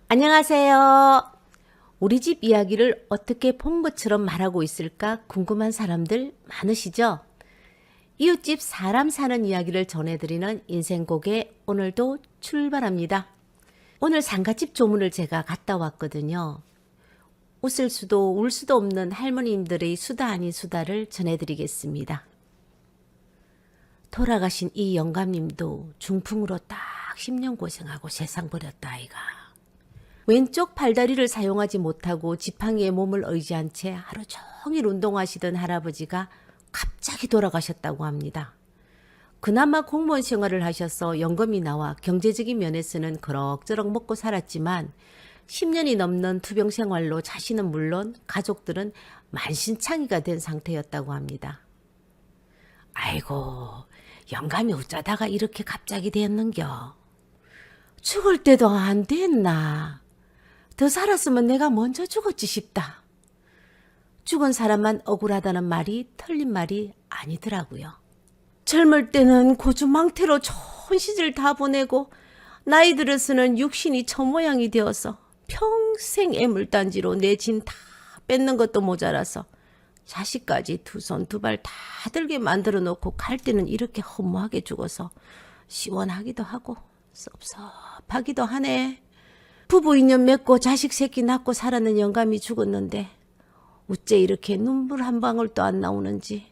안녕하세요. 우리 집 이야기를 어떻게 본 것처럼 말하고 있을까 궁금한 사람들 많으시죠? 이웃집 사람 사는 이야기를 전해드리는 인생곡에 오늘도 출발합니다. 오늘 상가집 조문을 제가 갔다 왔거든요. 웃을 수도 울 수도 없는 할머님들의 수다 아닌 수다를 전해드리겠습니다. 돌아가신 이 영감님도 중풍으로 딱 10년 고생하고 세상 버렸다 아이가. 왼쪽 팔다리를 사용하지 못하고 지팡이에 몸을 의지한 채 하루 종일 운동하시던 할아버지가 갑자기 돌아가셨다고 합니다. 그나마 공무원 생활을 하셔서 연금이 나와 경제적인 면에서는 그럭저럭 먹고 살았지만 10년이 넘는 투병 생활로 자신은 물론 가족들은 만신창이가 된 상태였다고 합니다. 아이고, 영감이 어쩌다가 이렇게 갑자기 됐는겨. 죽을 때도 안 됐나. 더 살았으면 내가 먼저 죽었지 싶다. 죽은 사람만 억울하다는 말이 틀린 말이 아니더라고요. 젊을 때는 고주망태로 좋은 시절 다 보내고 나이 들어서는 육신이 처모양이 되어서 평생 애물단지로 내 진 다 뺏는 것도 모자라서 자식까지 두 손 두 발 다 들게 만들어 놓고 갈 때는 이렇게 허무하게 죽어서 시원하기도 하고 섭섭하기도 하네. 부부 인연 맺고 자식 새끼 낳고 살았는 영감이 죽었는데 어째 이렇게 눈물 한 방울도 안 나오는지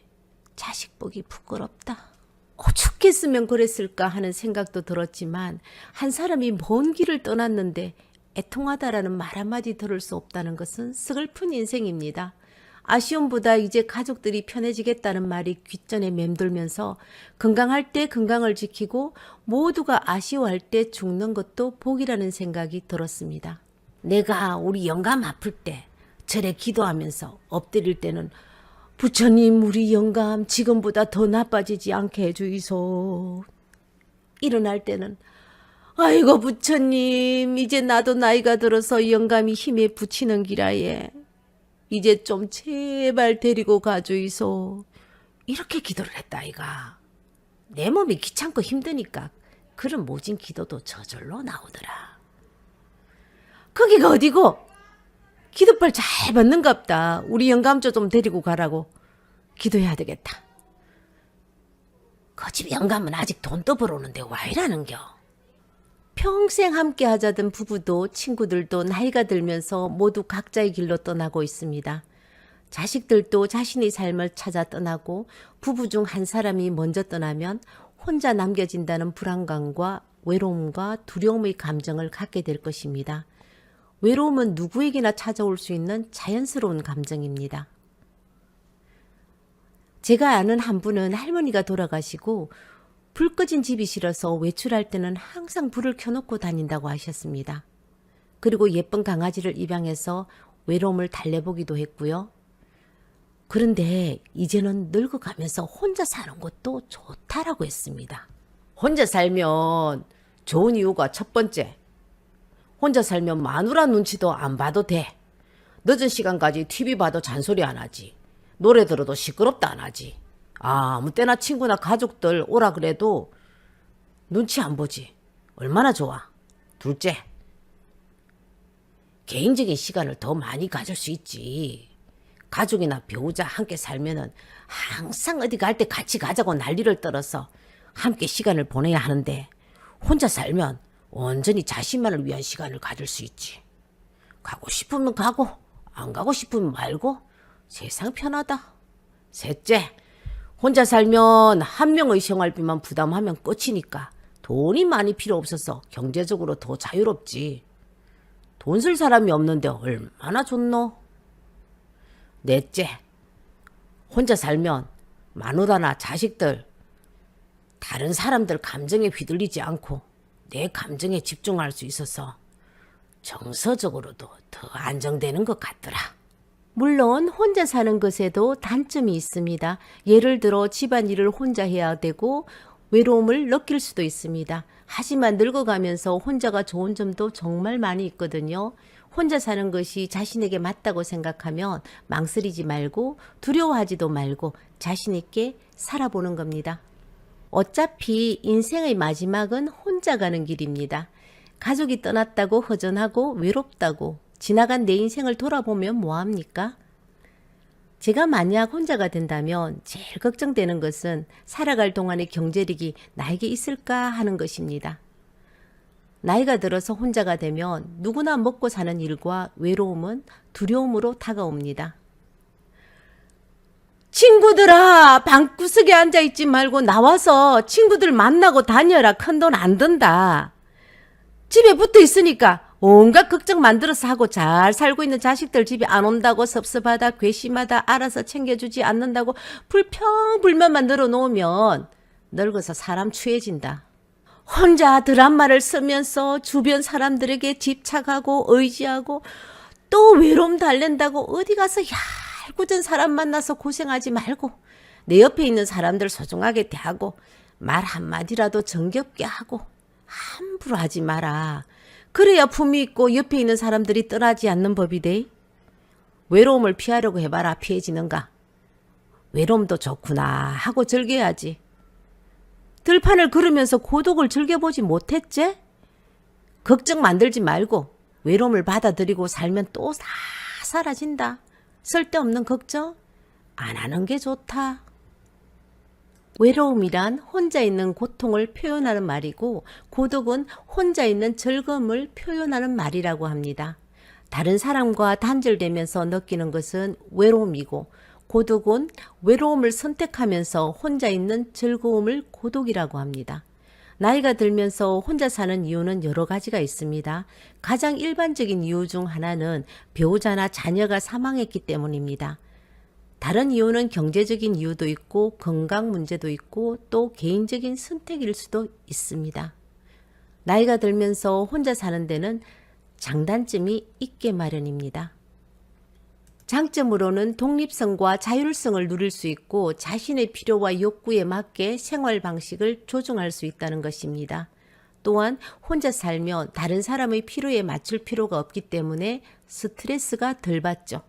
자식 보기 부끄럽다. 오죽했으면 그랬을까 하는 생각도 들었지만 한 사람이 먼 길을 떠났는데 애통하다라는 말 한마디 들을 수 없다는 것은 슬픈 인생입니다. 아쉬움보다 이제 가족들이 편해지겠다는 말이 귓전에 맴돌면서 건강할 때 건강을 지키고 모두가 아쉬워할 때 죽는 것도 복이라는 생각이 들었습니다. 내가 우리 영감 아플 때 절에 기도하면서 엎드릴 때는 부처님 우리 영감 지금보다 더 나빠지지 않게 해주이소. 일어날 때는 아이고 부처님 이제 나도 나이가 들어서 영감이 힘에 부치는 기라에 이제 좀 제발 데리고 가주이소. 이렇게 기도를 했다 아이가. 내 몸이 귀찮고 힘드니까 그런 모진 기도도 저절로 나오더라. 거기가 어디고? 기도발 잘 받는갑다. 우리 영감조 좀 데리고 가라고 기도해야 되겠다. 그 집 영감은 아직 돈도 벌어오는데 와 이라는겨. 평생 함께 하자던 부부도 친구들도 나이가 들면서 모두 각자의 길로 떠나고 있습니다. 자식들도 자신의 삶을 찾아 떠나고 부부 중 한 사람이 먼저 떠나면 혼자 남겨진다는 불안감과 외로움과 두려움의 감정을 갖게 될 것입니다. 외로움은 누구에게나 찾아올 수 있는 자연스러운 감정입니다. 제가 아는 한 분은 할머니가 돌아가시고 불 꺼진 집이 싫어서 외출할 때는 항상 불을 켜놓고 다닌다고 하셨습니다. 그리고 예쁜 강아지를 입양해서 외로움을 달래보기도 했고요. 그런데 이제는 늙어가면서 혼자 사는 것도 좋다라고 했습니다. 혼자 살면 좋은 이유가 첫 번째, 혼자 살면 마누라 눈치도 안 봐도 돼. 늦은 시간까지 TV 봐도 잔소리 안 하지. 노래 들어도 시끄럽다 안 하지. 아무 때나 친구나 가족들 오라 그래도 눈치 안 보지. 얼마나 좋아. 둘째, 개인적인 시간을 더 많이 가질 수 있지. 가족이나 배우자 함께 살면은 항상 어디 갈 때 같이 가자고 난리를 떨어서 함께 시간을 보내야 하는데 혼자 살면 온전히 자신만을 위한 시간을 가질 수 있지. 가고 싶으면 가고 안 가고 싶으면 말고 세상 편하다. 셋째, 혼자 살면 한 명의 생활비만 부담하면 끝이니까 돈이 많이 필요 없어서 경제적으로 더 자유롭지. 돈 쓸 사람이 없는데 얼마나 좋노? 넷째, 혼자 살면 마누라나 자식들, 다른 사람들 감정에 휘둘리지 않고 내 감정에 집중할 수 있어서 정서적으로도 더 안정되는 것 같더라. 물론 혼자 사는 것에도 단점이 있습니다. 예를 들어 집안일을 혼자 해야 되고 외로움을 느낄 수도 있습니다. 하지만 늙어가면서 혼자가 좋은 점도 정말 많이 있거든요. 혼자 사는 것이 자신에게 맞다고 생각하면 망설이지 말고 두려워하지도 말고 자신 있게 살아보는 겁니다. 어차피 인생의 마지막은 혼자 가는 길입니다. 가족이 떠났다고 허전하고 외롭다고 지나간 내 인생을 돌아보면 뭐합니까? 제가 만약 혼자가 된다면 제일 걱정되는 것은 살아갈 동안의 경제력이 나에게 있을까 하는 것입니다. 나이가 들어서 혼자가 되면 누구나 먹고 사는 일과 외로움은 두려움으로 다가옵니다. 친구들아, 방구석에 앉아있지 말고 나와서 친구들 만나고 다녀라. 큰돈 안 든다. 집에 붙어 있으니까 온갖 걱정 만들어서 하고 잘 살고 있는 자식들 집에 안 온다고 섭섭하다, 괘씸하다, 알아서 챙겨주지 않는다고 불평불만만 늘어놓으면 늙어서 사람 추해진다. 혼자 드라마를 쓰면서 주변 사람들에게 집착하고 의지하고 또 외로움 달랜다고 어디 가서 얄궂은 사람 만나서 고생하지 말고 내 옆에 있는 사람들 소중하게 대하고 말 한마디라도 정겹게 하고 함부로 하지 마라. 그래야 품이 있고 옆에 있는 사람들이 떠나지 않는 법이대. 외로움을 피하려고 해봐라. 피해지는가? 외로움도 좋구나 하고 즐겨야지. 들판을 걸으면서 고독을 즐겨보지 못했지? 걱정 만들지 말고 외로움을 받아들이고 살면 또 다 사라진다. 쓸데없는 걱정 안 하는 게 좋다. 외로움이란 혼자 있는 고통을 표현하는 말이고 고독은 혼자 있는 즐거움을 표현하는 말이라고 합니다. 다른 사람과 단절되면서 느끼는 것은 외로움이고 고독은 외로움을 선택하면서 혼자 있는 즐거움을 고독이라고 합니다. 나이가 들면서 혼자 사는 이유는 여러 가지가 있습니다. 가장 일반적인 이유 중 하나는 배우자나 자녀가 사망했기 때문입니다. 다른 이유는 경제적인 이유도 있고 건강 문제도 있고 또 개인적인 선택일 수도 있습니다. 나이가 들면서 혼자 사는 데는 장단점이 있게 마련입니다. 장점으로는 독립성과 자율성을 누릴 수 있고 자신의 필요와 욕구에 맞게 생활 방식을 조정할 수 있다는 것입니다. 또한 혼자 살면 다른 사람의 필요에 맞출 필요가 없기 때문에 스트레스가 덜 받죠.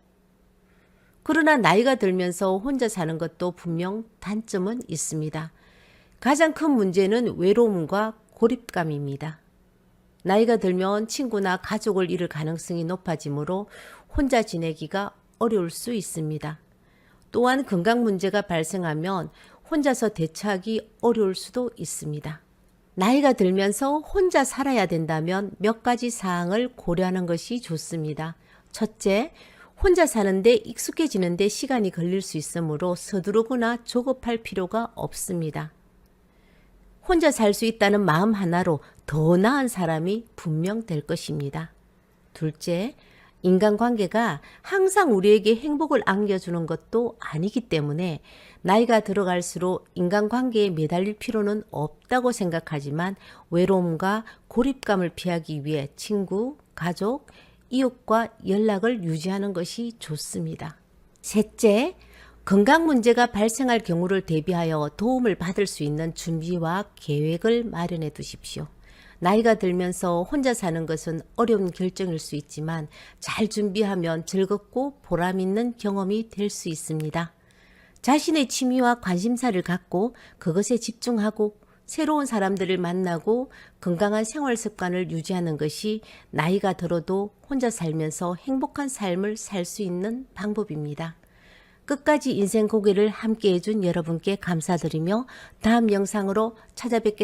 그러나 나이가 들면서 혼자 사는 것도 분명 단점은 있습니다. 가장 큰 문제는 외로움과 고립감입니다. 나이가 들면 친구나 가족을 잃을 가능성이 높아지므로 혼자 지내기가 어려울 수 있습니다. 또한 건강 문제가 발생하면 혼자서 대처하기 어려울 수도 있습니다. 나이가 들면서 혼자 살아야 된다면 몇 가지 사항을 고려하는 것이 좋습니다. 첫째, 혼자 사는데 익숙해지는데 시간이 걸릴 수 있으므로 서두르거나 조급할 필요가 없습니다. 혼자 살 수 있다는 마음 하나로 더 나은 사람이 분명 될 것입니다. 둘째, 인간관계가 항상 우리에게 행복을 안겨주는 것도 아니기 때문에 나이가 들어갈수록 인간관계에 매달릴 필요는 없다고 생각하지만 외로움과 고립감을 피하기 위해 친구, 가족, 이웃과 연락을 유지하는 것이 좋습니다. 셋째, 건강 문제가 발생할 경우를 대비하여 도움을 받을 수 있는 준비와 계획을 마련해 두십시오. 나이가 들면서 혼자 사는 것은 어려운 결정일 수 있지만 잘 준비하면 즐겁고 보람 있는 경험이 될 수 있습니다. 자신의 취미와 관심사를 갖고 그것에 집중하고 새로운 사람들을 만나고 건강한 생활 습관을 유지하는 것이 나이가 들어도 혼자 살면서 행복한 삶을 살 수 있는 방법입니다. 끝까지 인생 고개를 함께 해준 여러분께 감사드리며 다음 영상으로 찾아뵙겠습니다.